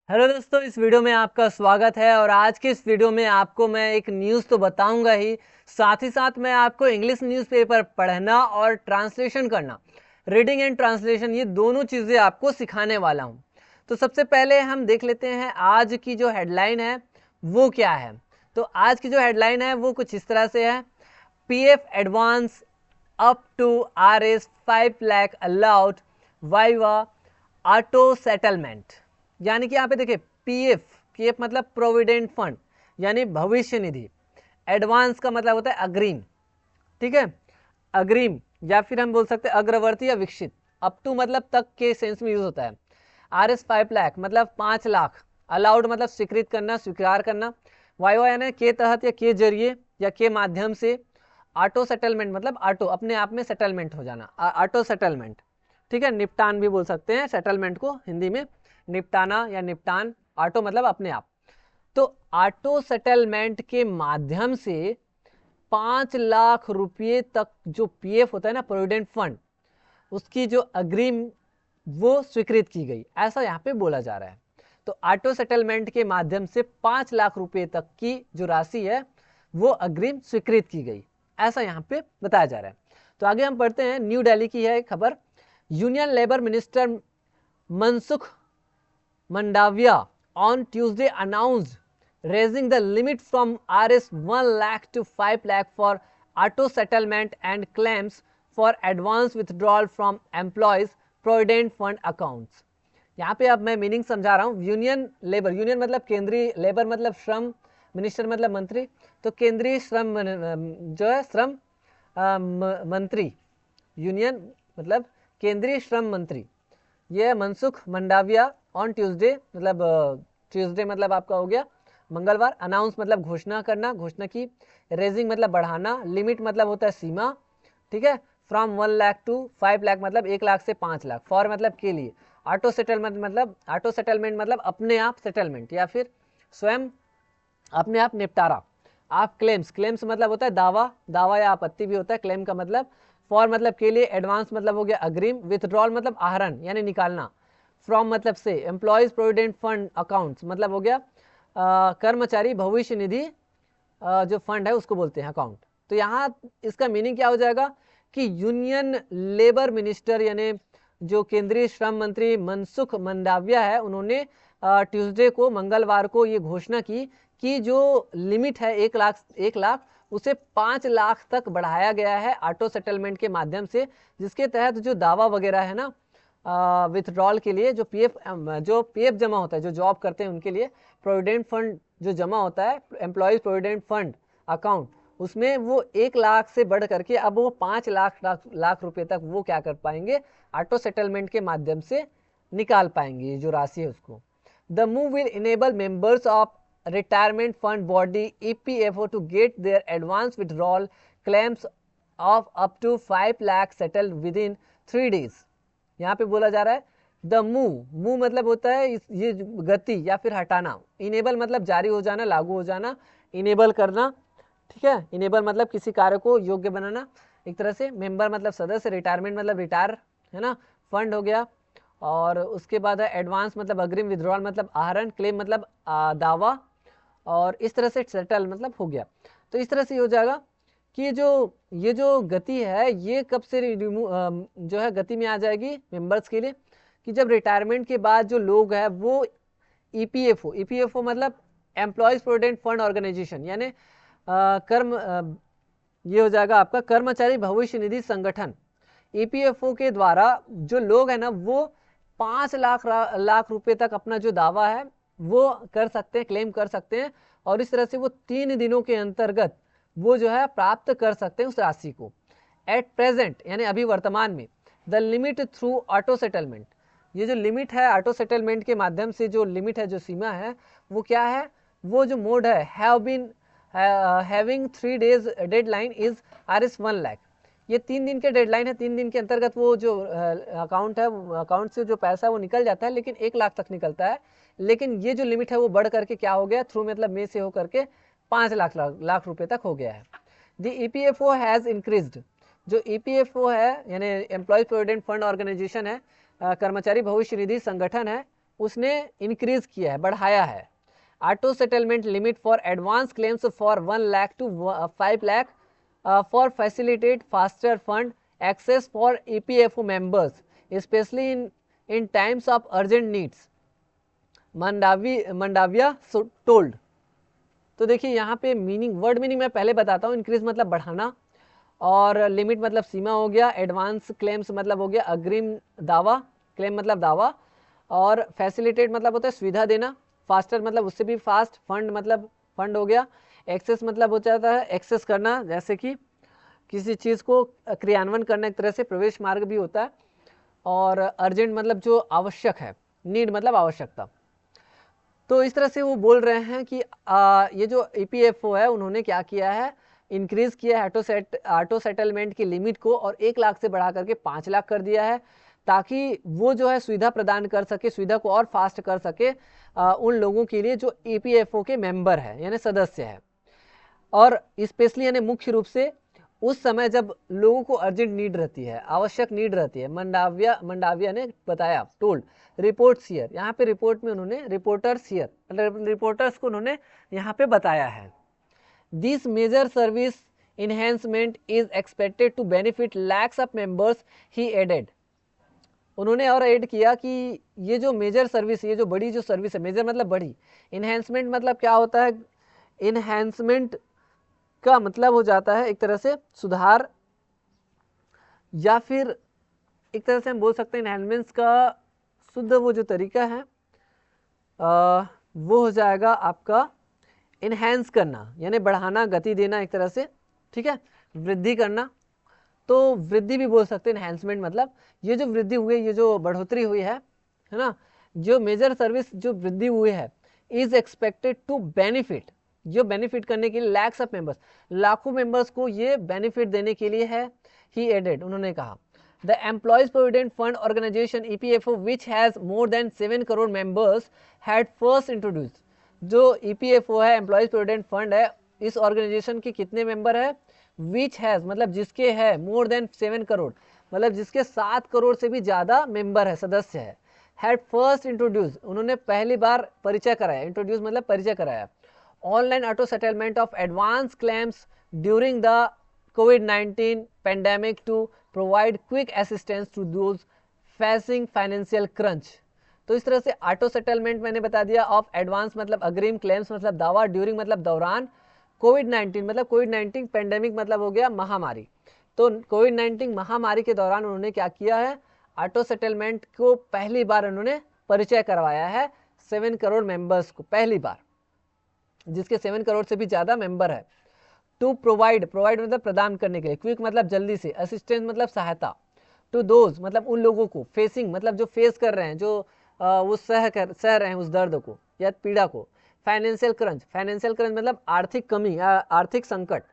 Hello दोस्तों, इस video में आपका स्वागत है। और आज के इस वीडियो में आपको मैं एक न्यूज़ तो बताऊंगा ही, साथ ही साथ मैं आपको इंग्लिश न्यूज़पेपर पढ़ना और ट्रांसलेशन करना, रीडिंग एंड ट्रांसलेशन, ये दोनों चीज़ें आपको सिखाने वाला हूं। तो सबसे पहले हम देख लेते हैं आज की जो हेडलाइन है वो क्या है। तो आज की जो हेडलाइन है वो कुछ इस तरह से है: PF advance up to RS 5 lakh allowed via auto settlement. यानी कि यहाँ पे देखिए, पीएफ, पीएफ मतलब प्रोविडेंट फंड यानी भविष्य निधि। एडवांस का मतलब होता है अग्रिम, ठीक है, अग्रिम, या फिर हम बोल सकते हैं अग्रवर्ती या विकसित। अप टू मतलब तक के सेंस में यूज होता है। RS 5 लाख मतलब 5 लाख। अलाउड मतलब स्वीकृत करना, स्वीकार करना। वाइवा यानी के तहत या के जरिए या के माध्यम से। ऑटो सेटलमेंट मतलब ऑटो, अपने आप में सेटलमेंट हो जाना, ऑटो सेटलमेंट, ठीक है। निपटान भी बोल सकते हैं सेटलमेंट को हिंदी में, निपटाना या निपटान। ऑटो मतलब अपने आप। तो ऑटो सेटलमेंट के माध्यम से 5 लाख रुपये तक जो पीएफ होता है ना, प्रोविडेंट फंड, उसकी जो अग्रिम वो स्वीकृत की गई, ऐसा यहाँ पे बोला जा रहा है। तो ऑटो सेटलमेंट के माध्यम से 5 लाख रुपये तक की जो राशि है वो अग्रिम स्वीकृत की गई, ऐसा यहाँ पे बताया जा रहा है। तो आगे हम पढ़ते हैं, न्यू दिल्ली की है खबर। Union labour minister Mansukh Mandaviya on Tuesday announced raising the limit from Rs 1 lakh to 5 lakh for auto settlement and claims for advance withdrawal from employees provident fund accounts। यहाँ पे अब मैं मीनिंग समझा रहा हूँ। यूनियन लेबर, यूनियन मतलब केंद्रीय, labour मतलब श्रम, मिनिस्टर मतलब मंत्री। तो केंद्रीय श्रम जो है श्रम मंत्री, यूनियन मतलब केंद्रीय श्रम मंत्री, ये मनसुख मंडाविया ऑन ट्यूसडे मतलब ट्यूसडे मतलब आपका हो गया मंगलवार। अनाउंस मतलब घोषणा करना, घोषणा की। रेजिंग मतलब बढ़ाना। लिमिट मतलब होता है सीमा, ठीक है। फ्रॉम 1 लाख टू 5 लाख मतलब 1 लाख से 5 लाख। फॉर मतलब के लिए। ऑटो सेटलमेंट मतलब, ऑटो सेटलमेंट मतलब अपने आप सेटलमेंट या फिर स्वयं अपने आप निपटारा। आप क्लेम्स, क्लेम्स मतलब होता है दावा, दावा या आपत्ति भी होता है क्लेम का मतलब। फॉर मतलब के लिए। एडवांस मतलब हो गया अग्रिम। विथड्रॉल मतलब आहरण यानी निकालना। फ्रॉम मतलब से। एम्प्लॉयज प्रोविडेंट फंड अकाउंट्स मतलब हो गया कर्मचारी भविष्य निधि जो फंड है उसको बोलते हैं अकाउंट। तो यहाँ इसका मीनिंग क्या हो जाएगा कि यूनियन लेबर मिनिस्टर यानी जो केंद्रीय श्रम मंत्री मनसुख मंडाविया है, उन्होंने ट्यूसडे को, मंगलवार को ये घोषणा की कि जो लिमिट है 1 लाख उसे 5 लाख तक बढ़ाया गया है ऑटो सेटलमेंट के माध्यम से, जिसके तहत जो दावा वगैरह है ना विथड्रॉल के लिए, जो पीएफ जमा होता है, जो जॉब करते हैं उनके लिए प्रोविडेंट फंड जो जमा होता है, एम्प्लॉयज प्रोविडेंट फंड अकाउंट, उसमें वो 1 लाख से बढ़ करके अब वो 5 लाख रुपए तक वो क्या कर पाएंगे, ऑटो सेटलमेंट के माध्यम से निकाल पाएंगे जो राशि है उसको। The move will enable members of retirement fund body EPFO to get their advance withdrawal claims of up to 5 lakh settled within 3 days। यहाँ पे बोला जा रहा है द मूव, मूव मतलब होता है ये गति या फिर हटाना। इनेबल मतलब जारी हो जाना, लागू हो जाना, इनेबल करना, ठीक है। इनेबल मतलब किसी कार्य को योग्य बनाना एक तरह से। मेंबर मतलब सदस्य, रिटायरमेंट मतलब रिटायर, है ना। फंड हो गया, और उसके बाद है एडवांस मतलब अग्रिम, विथड्रॉल मतलब आहरण, क्लेम मतलब दावा, और इस तरह से सेटल मतलब हो गया। तो इस तरह से हो जाएगा कि ये जो गति है ये कब से जो है गति में आ जाएगी मेंबर्स के लिए, कि जब रिटायरमेंट के बाद जो लोग हैं वो ईपीएफओ, ईपीएफओ मतलब एम्प्लॉयज प्रोविडेंट फंड ऑर्गेनाइजेशन यानी ये हो जाएगा आपका कर्मचारी भविष्य निधि संगठन। ईपीएफओ के द्वारा जो लोग हैं ना वो 5 लाख रुपए तक अपना जो दावा है वो कर सकते हैं, क्लेम कर सकते हैं, और इस तरह से वो 3 दिनों के अंतर्गत वो जो है प्राप्त कर सकते हैं उस राशि को। एट प्रेजेंट यानी अभी वर्तमान में, the limit through auto settlement, ये जो लिमिट है ऑटो सेटलमेंट के माध्यम से, जो लिमिट है, जो सीमा है, वो क्या है, वो जो मोड है, have been having 3 days deadline is RS 1 lakh. ये 3 दिन के डेडलाइन है, 3 दिन के अंतर्गत वो जो अकाउंट है, अकाउंट से जो पैसा है वो निकल जाता है, लेकिन 1 लाख तक निकलता है। लेकिन ये जो लिमिट है वो बढ़ करके क्या हो गया, थ्रू मतलब में से हो करके 5 लाख रुपए तक हो गया है। द ईपीएफओ हैज इंक्रीज्ड, जो ईपीएफओ है यानी एम्प्लॉयज प्रोविडेंट फंड ऑर्गेनाइजेशन है, कर्मचारी भविष्य निधि संगठन है, उसने इंक्रीज किया है, बढ़ाया है। Auto settlement limit for advance claims for 1 lakh to 5 lakh for facilitate faster fund access for EPFO members specially in times of urgent needs, Mandaviya told. तो देखिए यहाँ पे मीनिंग, वर्ड मीनिंग मैं पहले बताता हूँ। इंक्रीज मतलब बढ़ाना, और लिमिट मतलब सीमा हो गया, एडवांस क्लेम्स मतलब हो गया अग्रिम दावा, क्लेम मतलब दावा, और फैसिलिटेट मतलब होता है सुविधा देना, फास्टर मतलब उससे भी फास्ट, फंड मतलब फंड हो गया, एक्सेस मतलब हो जाता है एक्सेस करना, जैसे कि किसी चीज़ को क्रियान्वयन करना, एक तरह से प्रवेश मार्ग भी होता है, और अर्जेंट मतलब जो आवश्यक है, नीड मतलब आवश्यकता। तो इस तरह से वो बोल रहे हैं कि ये जो EPFO है उन्होंने क्या किया है, इंक्रीज किया है ऑटो सेटलमेंट की लिमिट को, और 1 लाख से बढ़ा करके 5 लाख कर दिया है, ताकि वो जो है सुविधा प्रदान कर सके, सुविधा को और फास्ट कर सके उन लोगों के लिए जो EPFO के मेंबर है यानी सदस्य है, और स्पेशली यानी मुख्य रूप से उस समय जब लोगों को अर्जेंट नीड रहती है, आवश्यक नीड रहती है। मंडाविया ने बताया, टोल्ड रिपोर्ट्स हियर, यहाँ पे रिपोर्ट में उन्होंने रिपोर्टर्स हियर मतलब रिपोर्टर्स को उन्होंने यहाँ पे बताया है। This major service enhancement is expected to benefit lakhs of members, he added. उन्होंने और ऐड किया कि ये जो मेजर सर्विस, ये जो बड़ी जो सर्विस है, मेजर मतलब बड़ी, इन्हेंसमेंट मतलब क्या होता है, इन्हेंसमेंट का मतलब हो जाता है एक तरह से सुधार, या फिर एक तरह से हम बोल सकते हैं इन्हेंसमेंट का शुद्ध वो जो तरीका है वो हो जाएगा आपका इन्हेंस करना, यानी बढ़ाना, गति देना एक तरह से, ठीक है, वृद्धि करना। तो वृद्धि भी बोल सकते हैं इन्हेंसमेंट मतलब ये जो वृद्धि हुई, ये जो बढ़ोतरी हुई है ना, जो मेजर सर्विस जो वृद्धि हुई है, इज एक्सपेक्टेड टू बेनिफिट, जो बेनिफिट करने के लिए लैक्स ऑफ मेंबर्स, लाखों मेंबर्स को ये बेनिफिट देने के लिए है। ही एडेड, उन्होंने कहा, the Employees Provident Fund Organisation EPFO which has more than 7 crore members had first introduce. जो EPFO है, एम्प्लॉयज प्रोविडेंट फंड है, इस ऑर्गेनाइजेशन के कितने मेंबर है, विच हैज मतलब जिसके है, मोर देन 7 करोड़ मतलब जिसके 7 करोड़ से भी ज़्यादा मेंबर है, सदस्य है। हैड फर्स्ट इंट्रोड्यूस, उन्होंने पहली बार परिचय कराया, इंट्रोड्यूस मतलब परिचय कराया, online auto settlement of advance claims during the COVID-19 pandemic to provide quick assistance to those facing financial crunch। तो इस तरह से ऑटो सेटलमेंट मैंने बता दिया ऑफ एडवांस मतलब अग्रिम, क्लेम्स मतलब दावा, ड्यूरिंग मतलब दौरान, COVID-19 मतलब COVID-19, पेंडेमिक मतलब हो गया महामारी। तो COVID-19 महामारी के दौरान उन्होंने क्या किया है, ऑटो सेटलमेंट को पहली बार उन्होंने परिचय करवाया है 7 करोड़ मेंबर्स को, पहली बार, जिसके 7 करोड़ से भी ज़्यादा मेंबर है। टू प्रोवाइड, प्रोवाइड मतलब प्रदान करने के लिए, क्विक मतलब जल्दी से, असिस्टेंस मतलब सहायता, टू दोज मतलब उन लोगों को, फेसिंग मतलब जो फेस कर रहे हैं, जो वो सह रहे हैं उस दर्द को या पीड़ा को, फाइनेंशियल क्रंच, फाइनेंशियल क्रंच मतलब आर्थिक कमी, आर्थिक संकट,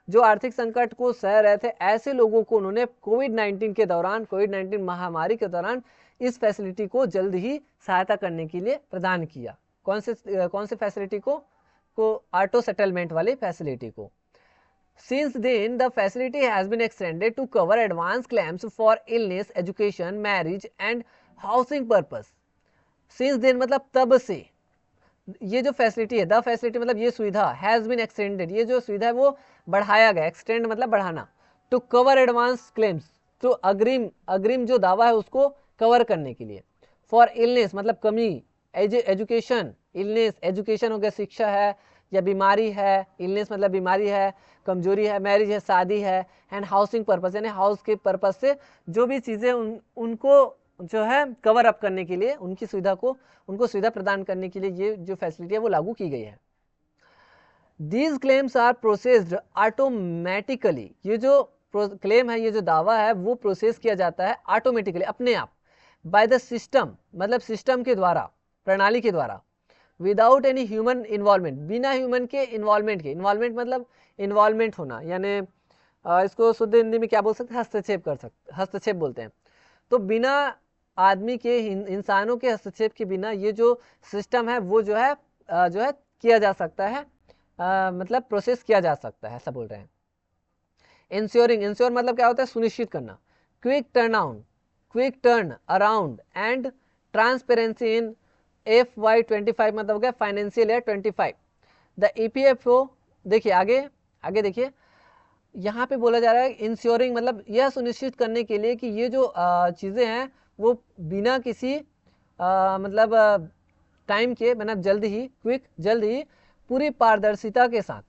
जो आर्थिक संकट को सह रहे थे, ऐसे लोगों को उन्होंने COVID-19 के दौरान, COVID-19 महामारी के दौरान इस फैसिलिटी को जल्द ही सहायता करने के लिए प्रदान किया। कौन से फैसिलिटी को ऑटो सेटलमेंट वाली फैसिलिटी को। Since then, the facility has been extended to cover advance claims for illness, education, marriage and housing purpose. Since then मतलब तब से ये जो फैसिलिटी है, द फैसिलिटी मतलब ये सुविधा, हैज़ बीन एक्सटेंडेड, ये जो सुविधा है वो बढ़ाया गया, एक्सटेंड मतलब बढ़ाना, टू कवर एडवांस क्लेम्स, तो अग्रिम जो दावा है उसको कवर करने के लिए, फॉर इलनेस मतलब कमी, एजुकेशन, इलनेस एजुकेशन हो गया, शिक्षा है या बीमारी है, इलनेस मतलब बीमारी है, कमजोरी है, मैरिज है, शादी है, एंड हाउसिंग पर्पस यानी हाउस के पर्पस से जो भी चीज़ें उनको जो है कवर अप करने के लिए, उनकी सुविधा को, उनको सुविधा प्रदान करने के लिए ये जो फैसिलिटी है वो लागू की गई है। These claims are processed automatically, ये जो क्लेम है, ये जो दावा है वो प्रोसेस किया जाता है ऑटोमेटिकली, अपने आप, बाय द सिस्टम मतलब सिस्टम के द्वारा, प्रणाली के द्वारा, विदाउट एनी ह्यूमन इन्वॉल्वमेंट, बिना ह्यूमन के इन्वॉल्वमेंट के, इन्वॉल्वमेंट मतलब इन्वॉल्वमेंट होना, यानी इसको शुद्ध हिंदी में क्या बोल सकते हैं, हस्तक्षेप कर सकते, हस्तक्षेप बोलते हैं। तो बिना आदमी के, इंसानों के हस्तक्षेप के बिना ये जो सिस्टम है वो जो है किया जा सकता है, मतलब प्रोसेस किया जा सकता है, ऐसा बोल रहे हैं। इंश्योरिंग, इंश्योर मतलब क्या होता है, सुनिश्चित करना, quick turn around and transparency in FY25 मतलब हो गया फाइनेंशियल ईयर 25। द EPFO, देखिए आगे आगे देखिए, यहाँ पे बोला जा रहा है इंश्योरिंग मतलब यह सुनिश्चित करने के लिए कि ये जो चीज़ें हैं वो बिना किसी मतलब टाइम के, मतलब जल्द ही, क्विक, जल्द ही, पूरी पारदर्शिता के साथ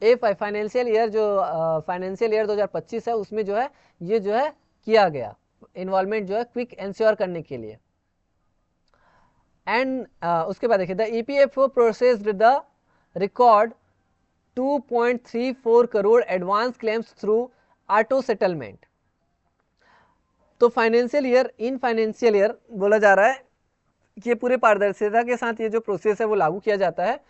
फाइनेंशियल ईयर जो फाइनेंशियल ईयर 2025 है उसमें जो है ये जो है किया गया इन्वॉल्वमेंट जो है क्विक इंश्योर करने के लिए। एंड उसके बाद देखिए the EPFO processed the record 2.34 crore advance claims through auto settlement. तो financial year, in financial year बोला जा रहा है कि ये पूरे पारदर्शिता के साथ ये जो प्रोसेस है वो लागू किया जाता है।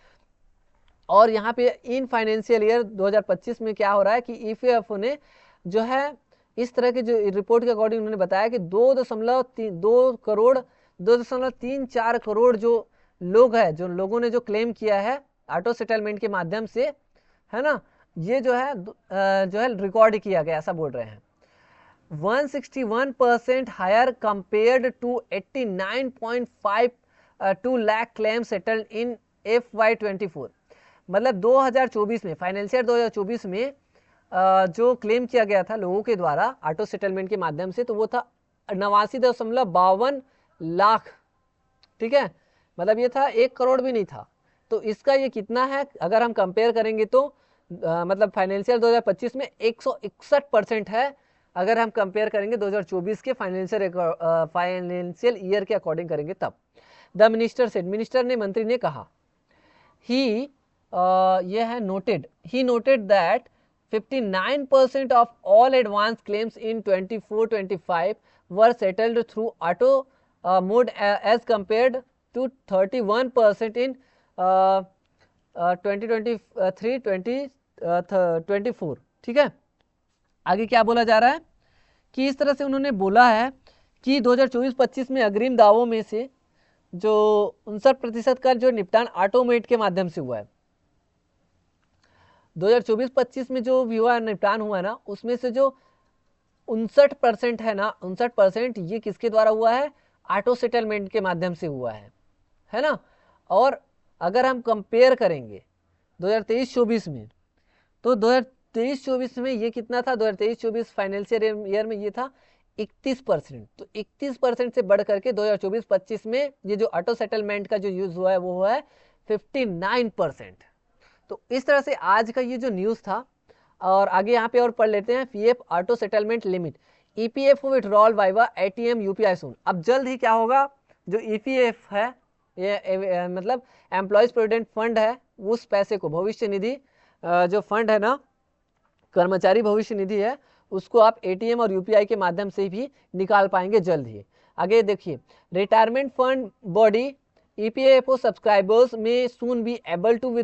और यहाँ पे इन फाइनेंशियल ईयर 2025 में क्या हो रहा है कि EPFO ने जो है इस तरह के जो रिपोर्ट के अकॉर्डिंग उन्होंने बताया कि 2.34 करोड़ जो लोग हैं, जो लोगों ने जो क्लेम किया है ऑटो सेटलमेंट के माध्यम से, है ना, ये जो है रिकॉर्ड किया गया, ऐसा बोल रहे हैं। 161% higher compared to 89.52 lakh claim settled in FY24। मतलब 2024 में, फाइनेंशियल 2024 में जो क्लेम किया गया था लोगों के द्वारा ऑटो सेटलमेंट के माध्यम से, तो वो था 89.52 लाख। ठीक है, मतलब ये था 1 करोड़ भी नहीं था। तो इसका ये कितना है अगर हम कंपेयर करेंगे तो मतलब फाइनेंशियल 2025 में 161% है, अगर हम कंपेयर करेंगे 2024 के फाइनेंशियल ईयर के अकॉर्डिंग करेंगे तब। द मिनिस्टर सेड, मिनिस्टर ने, मंत्री ने कहा, ही ये है noted, he noted that 59% of all advance claims in 24-25 were settled through auto mode as compared to 31% in 2023-24। ठीक है, आगे क्या बोला जा रहा है कि इस तरह से उन्होंने बोला है कि 2024-25 में अग्रिम दावों में से जो 59% का जो निपटान ऑटोमेट के माध्यम से हुआ है। 2024-25 में जो हुआ निपटान हुआ है ना, उसमें से जो 59% है ना, 59% ये किसके द्वारा हुआ है? ऑटो सेटलमेंट के माध्यम से हुआ है ना। और अगर हम कंपेयर करेंगे 2023-24 में, तो 2023-24 में ये कितना था? 2023-24 फाइनेंशियल ईयर में ये था 31%। तो 31% से बढ़ करके 2024-25 में ये जो ऑटो सेटलमेंट का जो यूज हुआ है वो हुआ है 59%। तो इस तरह से आज का ये जो न्यूज़ था। और आगे यहाँ पे और पढ़ लेते हैं, PF auto settlement limit, EPFO withdrawal viva ATM UPI सून। अब जल्द ही क्या होगा, जो EPF है, ये मतलब एम्प्लॉयज प्रोविडेंट फंड है, उस पैसे को, भविष्य निधि जो फंड है ना, कर्मचारी भविष्य निधि है, उसको आप ATM और UPI के माध्यम से भी निकाल पाएंगे जल्द ही। आगे देखिए, retirement fund body EPFO subscribers में soon be able to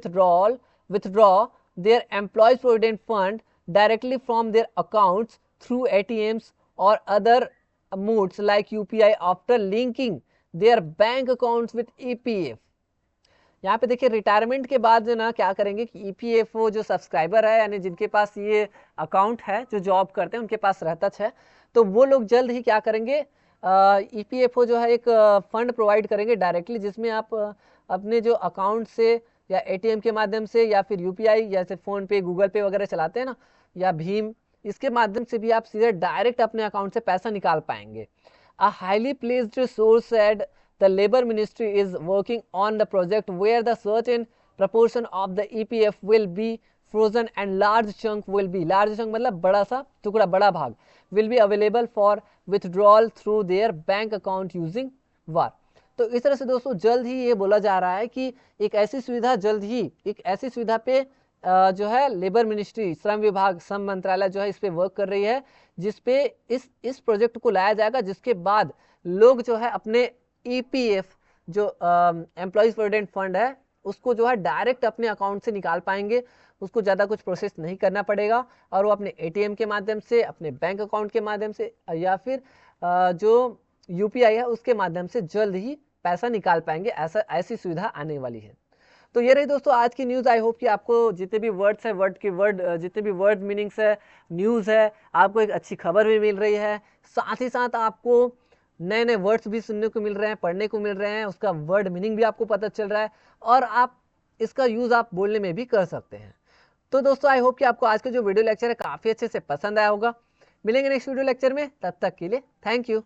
withdraw their employees provident fund directly from their accounts through ATMs or other modes like UPI after linking their bank accounts with EPF। यहाँ पे देखिए, retirement के बाद जो ना क्या करेंगे कि EPFO जो सब्सक्राइबर है, यानी जिनके पास ये अकाउंट है, जो जॉब करते हैं उनके पास रहता है, तो वो लोग जल्द ही क्या करेंगे, EPFO जो है एक फंड प्रोवाइड करेंगे डायरेक्टली, जिसमें आप अपने जो अकाउंट से या ATM के माध्यम से या फिर UPI जैसे फ़ोन पे, गूगल पे वगैरह चलाते हैं ना, या भीम, इसके माध्यम से भी आप सीधे डायरेक्ट अपने अकाउंट से पैसा निकाल पाएंगे। A highly placed source said the labor ministry is working on the project where the certain proportion of the EPF will be frozen and large chunk मतलब बड़ा सा टुकड़ा, बड़ा भाग will be available for withdrawal through their bank account using VAR। तो इस तरह से दोस्तों जल्द ही ये बोला जा रहा है कि एक ऐसी सुविधा पे जो है लेबर मिनिस्ट्री, श्रम विभाग, श्रम मंत्रालय जो है इस पे वर्क कर रही है, जिसपे इस प्रोजेक्ट को लाया जाएगा, जिसके बाद लोग जो है अपने EPF जो एम्प्लॉयज प्रोविडेंट फंड है उसको जो है डायरेक्ट अपने अकाउंट से निकाल पाएंगे, उसको ज़्यादा कुछ प्रोसेस नहीं करना पड़ेगा, और वो अपने ATM के माध्यम से, अपने बैंक अकाउंट के माध्यम से, या फिर जो UPI है उसके माध्यम से जल्द ही पैसा निकाल पाएंगे। ऐसी सुविधा आने वाली है। तो ये रही दोस्तों आज की न्यूज़। आई होप कि आपको जितने भी वर्ड्स है, जितने भी वर्ड मीनिंग्स है, न्यूज़ है, आपको एक अच्छी खबर भी मिल रही है। साथ ही साथ आपको नए नए वर्ड्स भी सुनने को मिल रहे हैं, पढ़ने को मिल रहे हैं, उसका वर्ड मीनिंग भी आपको पता चल रहा है और आप इसका यूज़ आप बोलने में भी कर सकते हैं। तो दोस्तों आई होप कि आपको आज का जो वीडियो लेक्चर है काफ़ी अच्छे से पसंद आया होगा। मिलेंगे नेक्स्ट वीडियो लेक्चर में, तब तक के लिए थैंक यू।